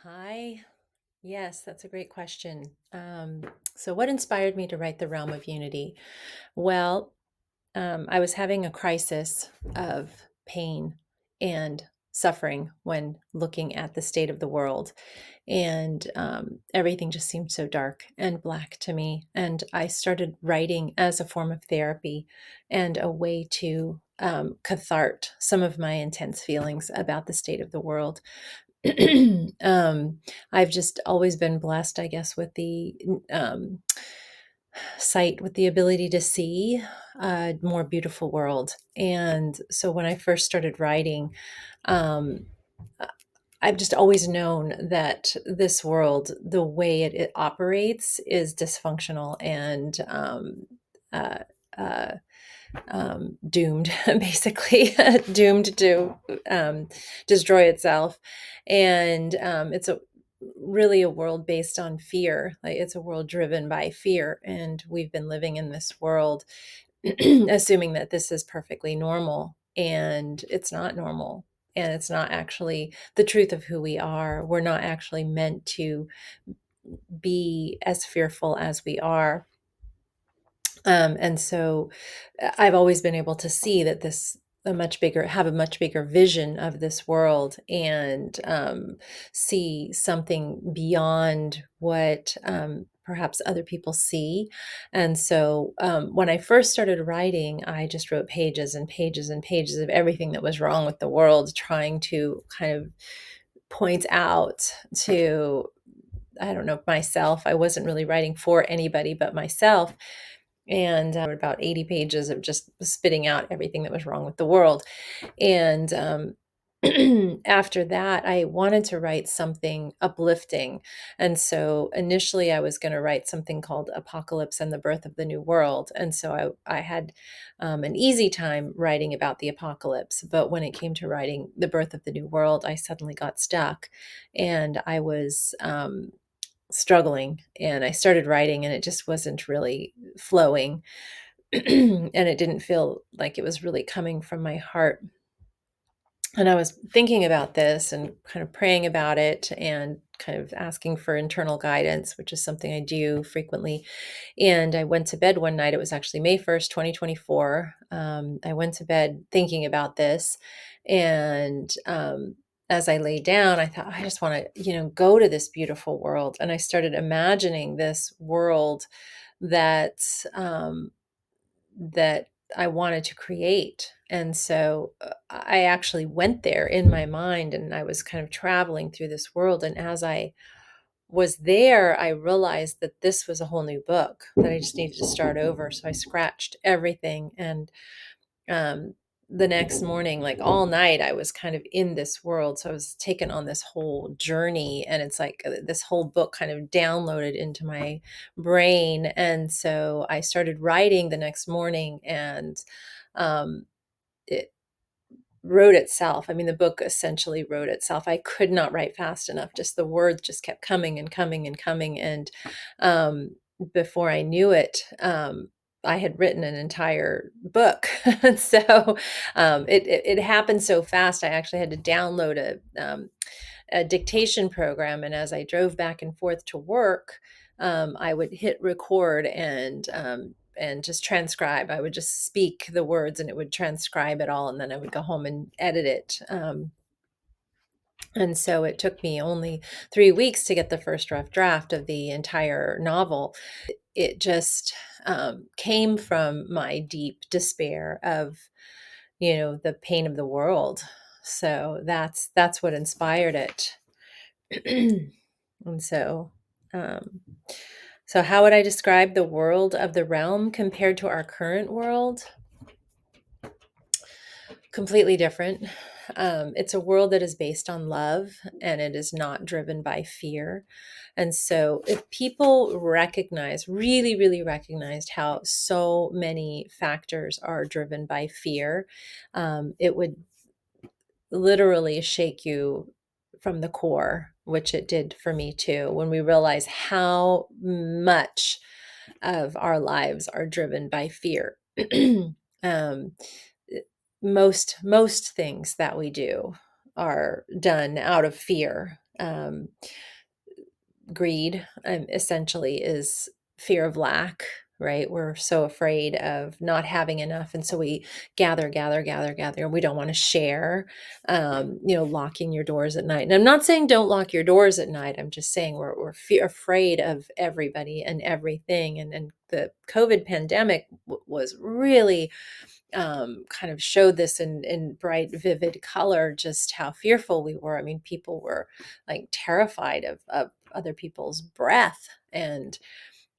Hi. Yes, that's a great question. So, what inspired me to write The Realm of Unity? Well, I was having a crisis of pain and suffering when looking at the state of the world. And everything just seemed so dark and black to me. And I started writing as a form of therapy and a way to cathart some of my intense feelings about the state of the world. um, I've just always been blessed, I guess, with the sight, with the ability to see a more beautiful world. And so when I first started writing, um, uh, I've just always known that this world, the way it operates, is dysfunctional and uh, uh, doomed, basically doomed to destroy itself. And it's a really a world based on fear. Like it's a world driven by fear, and we've been living in this world assuming that this is perfectly normal, and it's not normal. And it's not actually the truth of who we are. We're not actually meant to be as fearful as we are. And so I've always been able to see that have a much bigger vision of this world, and see something beyond what perhaps other people see. And so when I first started writing, I just wrote pages and pages and pages of everything that was wrong with the world, trying to kind of point out to, I don't know, myself. I wasn't really writing for anybody but myself, and about 80 pages of just spitting out everything that was wrong with the world. And after that, I wanted to write something uplifting. And so initially, I was going to write something called Apocalypse and the Birth of the New World. And so I had an easy time writing about the apocalypse. But when it came to writing the birth of the new world, I suddenly got stuck. And I was struggling, and I started writing and it just wasn't really flowing. And it didn't feel like it was really coming from my heart. And I was thinking about this and kind of praying about it and kind of asking for internal guidance, which is something I do frequently. And I went to bed one night. It was actually May 1st, 2024. I went to bed thinking about this. And as I lay down, I thought, I just want to, go to this beautiful world. And I started imagining this world that that I wanted to create. And so I actually went there in my mind, and I was kind of traveling through this world. And as I was there, I realized that this was a whole new book, that I just needed to start over. So I scratched everything. And um, the next morning, like all night, I was kind of in this world. So I was taken on this whole journey, and it's like this whole book kind of downloaded into my brain. And so I started writing the next morning, and um, it wrote itself. I mean, the book essentially wrote itself. I could not write fast enough. Just the words just kept coming and coming and coming. And um, before I knew it, I had written an entire book. And so it happened so fast. I actually had to download a dictation program. And as I drove back and forth to work, I would hit record and just transcribe. I would just speak the words and it would transcribe it all. And then I would go home and edit it. And so it took me only 3 weeks to get the first rough draft of the entire novel. It just came from my deep despair of, the pain of the world. So that's what inspired it. And um, so how would I describe the world of the realm compared to our current world? Completely different. It's a world that is based on love, and it is not driven by fear. And so, if people really, really recognized how so many factors are driven by fear, it would literally shake you from the core, which it did for me too, when we realize how much of our lives are driven by fear. um, most things that we do are done out of fear. Um, greed, essentially, is fear of lack, right? We're so afraid of not having enough, and so we gather, gather, gather, gather, and we don't want to share. Locking your doors at night. And I'm not saying don't lock your doors at night. I'm just saying we're afraid of everybody and everything. And the COVID pandemic was really kind of showed this in bright, vivid color, just how fearful we were. I mean, people were like terrified of other people's breath. And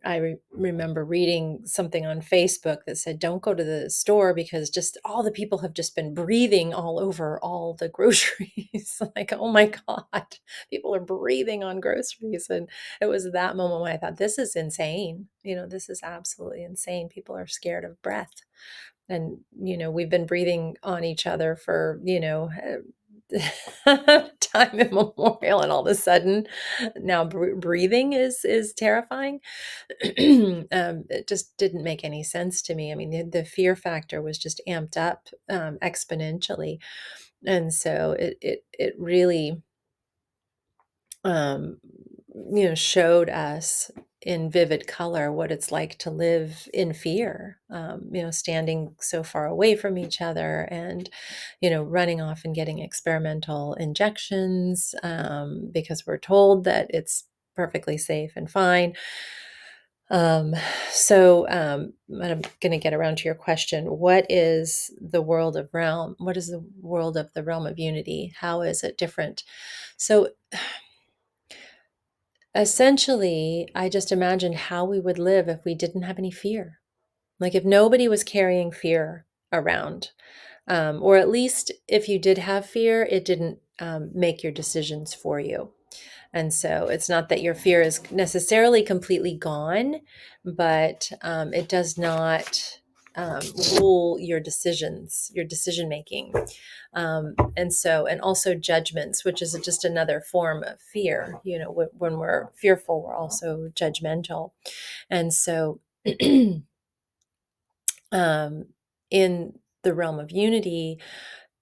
I remember reading something on Facebook that said, don't go to the store because just all the people have just been breathing all over all the groceries. Like, oh my God, people are breathing on groceries. And it was that moment when I thought, this is insane. This is absolutely insane. People are scared of breath. And we've been breathing on each other for time immemorial, and all of a sudden now breathing is terrifying. It just didn't make any sense to me. I mean, the fear factor was just amped up exponentially, and so it really um, showed us in vivid color what it's like to live in fear, standing so far away from each other, and, running off and getting experimental injections because we're told that it's perfectly safe and fine. Um, so I'm going to get around to your question. What is the world of realm? What is the world of the realm of unity? How is it different? So essentially, I just imagined how we would live if we didn't have any fear. Like if nobody was carrying fear around, or at least if you did have fear, it didn't make your decisions for you. And so it's not that your fear is necessarily completely gone, but it does not um, rule your decisions, your decision making. And also judgments, which is just another form of fear. When we're fearful, we're also judgmental. And so um, in the realm of unity,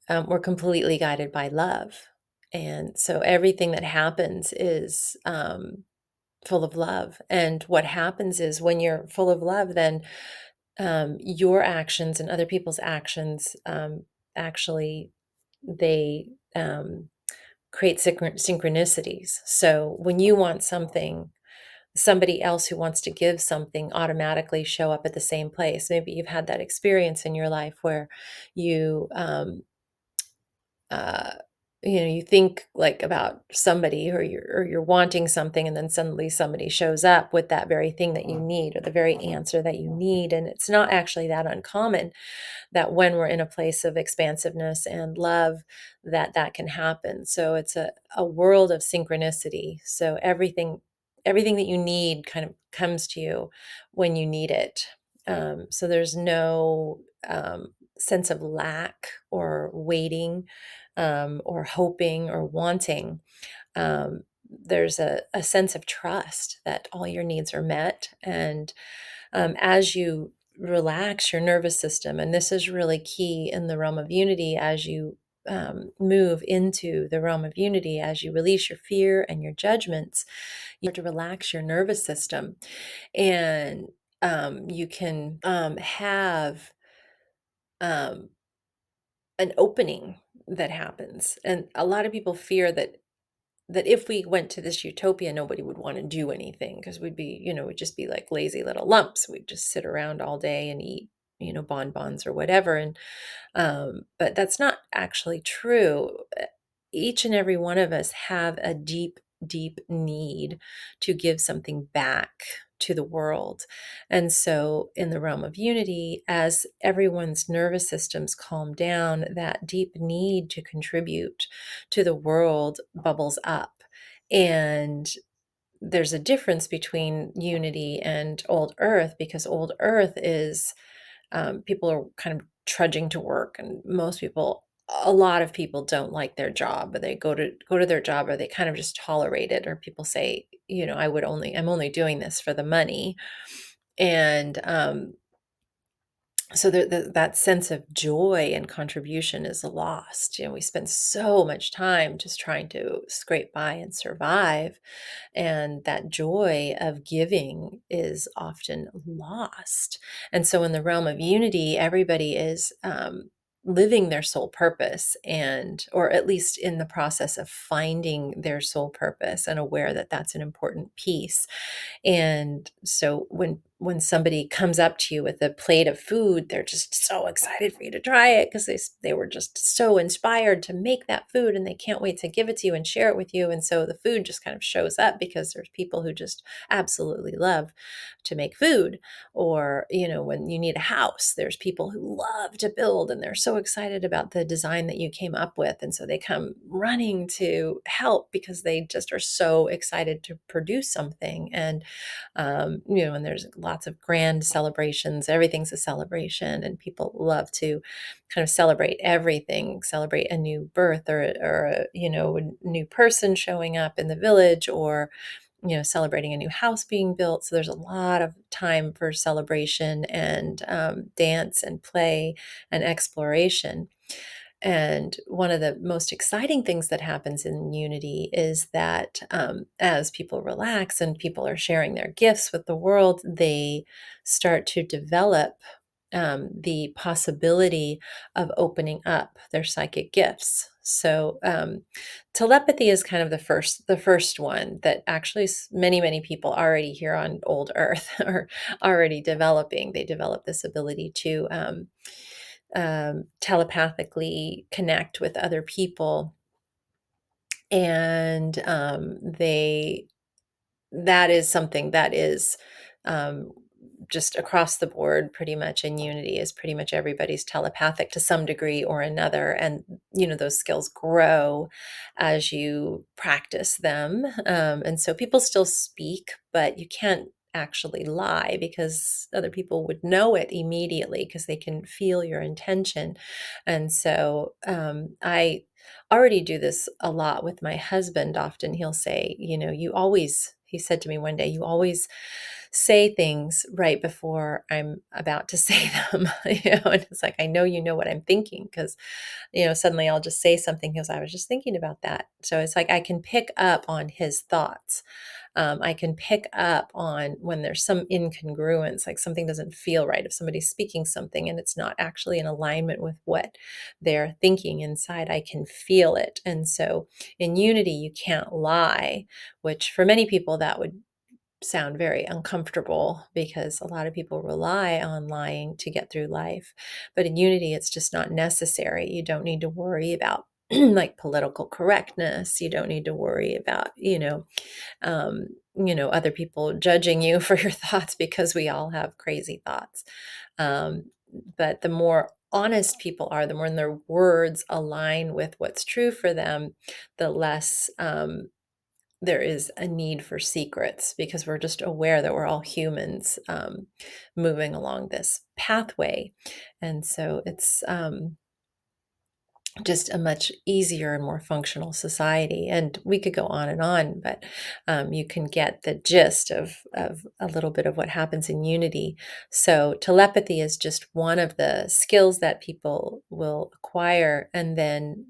we're completely guided by love. And so everything that happens is full of love. And what happens is when you're full of love, then your actions and other people's actions actually they create synchronicities. So when you want something, somebody else who wants to give something automatically show up at the same place. Maybe you've had that experience in your life where you uh, you think like about somebody, or you're wanting something, and then suddenly somebody shows up with that very thing that you need, or the very answer that you need. And it's not actually that uncommon that when we're in a place of expansiveness and love, that can happen. So it's a world of synchronicity. So everything that you need kind of comes to you when you need it. So there's no sense of lack or waiting, or hoping or wanting. There's a sense of trust that all your needs are met. And as you relax your nervous system, and this is really key in the realm of unity, as you move into the realm of unity, as you release your fear and your judgments, you start to relax your nervous system. And you can have um, an opening that happens. And a lot of people fear that if we went to this utopia, nobody would want to do anything because we'd just be like lazy little lumps. We'd just sit around all day and eat, bonbons or whatever. And but that's not actually true. Each and every one of us have a deep, deep need to give something back to the world. And so, in the realm of unity, as everyone's nervous systems calm down, that deep need to contribute to the world bubbles up. And there's a difference between unity and old earth, because old earth is people are kind of trudging to work, and a lot of people don't like their job, but they go to their job, or they kind of just tolerate it, or people say, I'm only doing this for the money. And So that sense of joy and contribution is lost. We spend so much time just trying to scrape by and survive, and that joy of giving is often lost. And so, in the realm of unity, everybody is living their soul purpose, and or at least in the process of finding their soul purpose, and aware that that's an important piece. And so when somebody comes up to you with a plate of food, they're just so excited for you to try it because they were just so inspired to make that food, and they can't wait to give it to you and share it with you. And so the food just kind of shows up because there's people who just absolutely love to make food. Or, when you need a house, there's people who love to build, and they're so excited about the design that you came up with. And so they come running to help because they just are so excited to produce something. And there's lots of grand celebrations. Everything's a celebration, and people love to kind of celebrate everything, celebrate a new birth, or a new person showing up in the village, or celebrating a new house being built. So there's a lot of time for celebration, and dance and play and exploration. And one of the most exciting things that happens in unity is that, as people relax and people are sharing their gifts with the world, they start to develop the possibility of opening up their psychic gifts. So, telepathy is kind of the first one that actually many people already here on old Earth are already developing. They develop this ability to telepathically connect with other people, and they that is something that is um, just across the board, pretty much in unity, is pretty much everybody's telepathic to some degree or another. And those skills grow as you practice them. And so people still speak, but you can't actually lie because other people would know it immediately because they can feel your intention. And so I already do this a lot with my husband. Often he'll say, he said to me one day, you always say things right before I'm about to say them. And it's like, I know you know what I'm thinking because, suddenly I'll just say something because I was just thinking about that. So it's like I can pick up on his thoughts. I can pick up on when there's some incongruence, like something doesn't feel right. If somebody's speaking something and it's not actually in alignment with what they're thinking inside, I can feel it. And so in unity, you can't lie, which for many people, that would sound very uncomfortable because a lot of people rely on lying to get through life. But in unity, it's just not necessary. You don't need to worry about like political correctness. You don't need to worry about, other people judging you for your thoughts because we all have crazy thoughts. Um, but the more honest people are, the more their words align with what's true for them, the less there is a need for secrets because we're just aware that we're all humans moving along this pathway. And so it's just a much easier and more functional society. And we could go on, but you can get the gist of a little bit of what happens in unity. So telepathy is just one of the skills that people will acquire. And then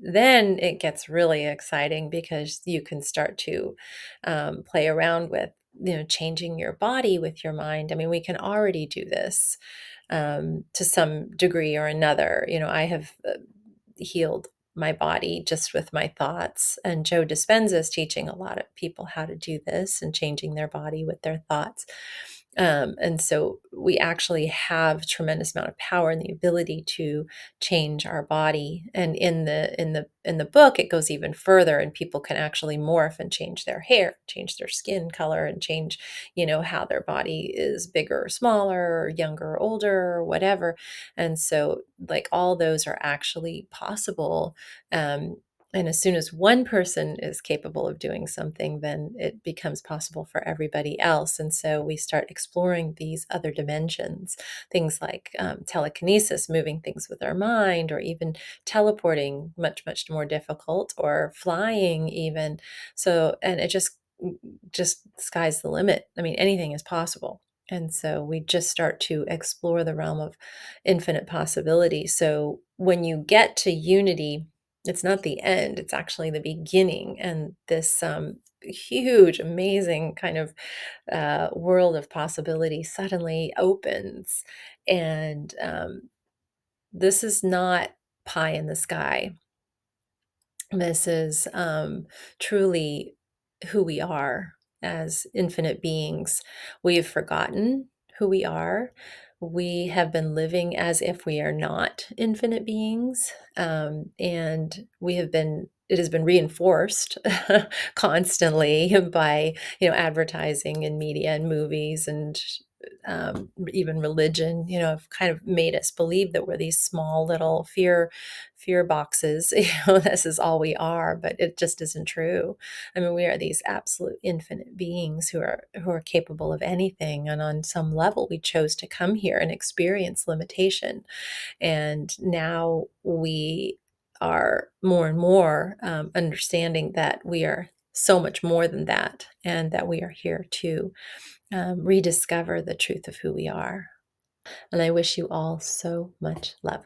it gets really exciting because you can start to play around with, changing your body with your mind. I mean, we can already do this to some degree or another. I have healed my body just with my thoughts. And Joe Dispenza is teaching a lot of people how to do this and changing their body with their thoughts. And so we actually have tremendous amount of power and the ability to change our body. And in the book, it goes even further, and people can actually morph and change their hair, change their skin color, and change, how their body is bigger or smaller, or younger or older, or whatever. And so, like, all those are actually possible. Um, and as soon as one person is capable of doing something, then it becomes possible for everybody else. And so we start exploring these other dimensions, things like telekinesis, moving things with our mind, or even teleporting, much, much more difficult, or flying even. So, and it just sky's the limit. I mean, anything is possible. And so we just start to explore the realm of infinite possibility. So when you get to unity, it's not the end, it's actually the beginning. And this huge, amazing kind of world of possibility suddenly opens. And this is not pie in the sky. This is truly who we are as infinite beings. We have forgotten who we are. We have been living as if we are not infinite beings. And it has been reinforced constantly by, advertising and media and movies and even religion, have kind of made us believe that we're these small little fear boxes. This is all we are, but it just isn't true. I mean, we are these absolute infinite beings who are capable of anything, and on some level we chose to come here and experience limitation, and now we are more and more understanding that we are so much more than that, and that we are here to rediscover the truth of who we are. And I wish you all so much love.